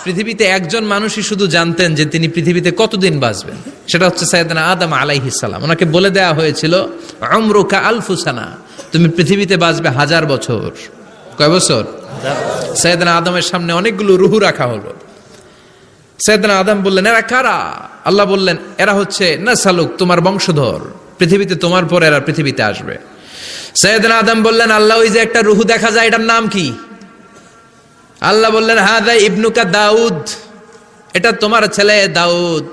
পৃথিবীতে একজন মানুষই শুধু জানতেন যে তিনি পৃথিবীতে কতদিন বাঁচবেন, সেটা হচ্ছে সাইয়েদনা আদম আলাইহিস সালাম। ওনাকে বলে দেওয়া হয়েছিল উমরুকা আলফু সানা, তুমি পৃথিবীতে বাঁচবে 1000 বছর। কয় বছর? সাইয়েদনা আদমের সামনে অনেকগুলো রূহ রাখা হলো। সাইয়েদনা আদম বললেন, এরা কারা? আল্লাহ বললেন, এরা হচ্ছে নাসালুক, তোমার বংশধর, পৃথিবীতে তোমার পর এরা পৃথিবীতে আসবে। সাইয়েদনা আদম বললেন, আল্লাহ ওই যে একটা রূহ দেখা যায়, এটার নাম কি? আল্লাহ বললেন, হাদা ইবনুকা দাউদ, এটা তোমার ছেলে দাউদ,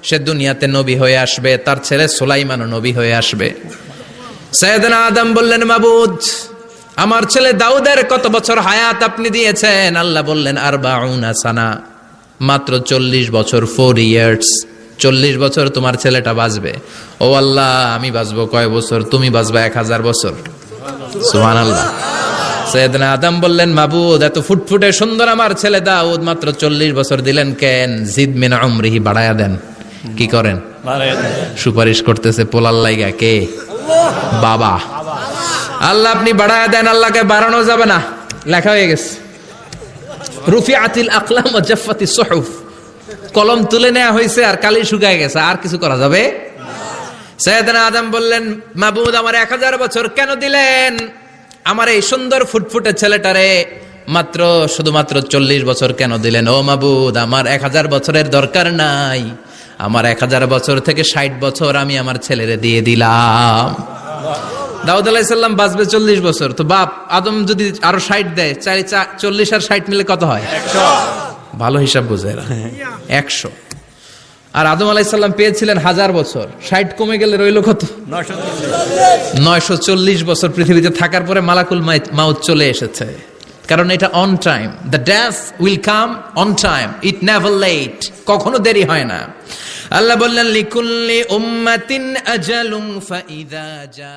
সে দুনিয়াতে নবী হয়ে আসবে, তার ছেলে সুলাইমানও নবী হয়ে আসবে। সাইয়েদনা আদম বললেন, মাবুদ, আমার ছেলে দাউদের কত বছর হায়াত আপনি দিয়েছেন? আল্লাহ বললেন, 40 সানা, মাত্র 40 বছর, 4 ইয়ার্স, 40 বছর তোমার ছেলেটা বাঁচবে। ও আল্লাহ, আমি বাঁচবো কয় বছর? তুমি বাঁচবা 1000 বছর। সুবহানাল্লাহ। সাইয়েদনা আদম বললেন, মাবুদ, এত ফুটফুটে সুন্দর আমার ছেলে দাউদ, মাত্র 40 বছর দিলেন কেন? জিদ মিন উমরিহি, বাড়ায়া দেন। কি করেন? সুপারিশ করতেছে পোলার লাইগা। কে? বাবা। আল্লাহ আপনি বাড়ায়া দেন। আল্লাহকে বাড়ানো যাবে না, লেখা হয়ে গেছে। রুফিআতিল আকলাম ওয়া জাফফাতিস সুহুফ, কলম তুলে নেওয়া হয়েছে আর কালি শুকায় গেছে, আর কিছু করা যাবে? সাইয়েদনা আদম বললেন, মাবুদ, আমার 1000 বছর কেন দিলেন? আমার এই সুন্দর ফুটফুটে ছেলেটারে মাত্র শুধুমাত্র 40 বছর কেন দিলেন? ও মাবুদ, আমার 1000 বছরের দরকার নাই, আমার 1000 বছর থেকে 60 বছর আমি আমার ছেলেরে দিয়ে দিলাম। দাউদ আলাইহিস সালাম বাঁচবে 40 বছর, তো বাপ আদম যদি আরো 60 দেয়, 40 আর 60 মিলে কত হয়? 100। ভালো হিসাব বোঝে এরা, 100। আর আদম আলাইহিস সালাম পেয়েছিলেন 1000 বছর, 60 কমে গেলে রইল কত? 940 বছর পৃথিবীতে থাকার পরে মালাকুল মাউত চলে এসেছে। কারণ এটা on time, the death will come on time, it never late, কখনো দেরি হয় না। আল্লাহ বললেন, লিকুল্লি উম্মাতিন আজালুন ফাইযা জা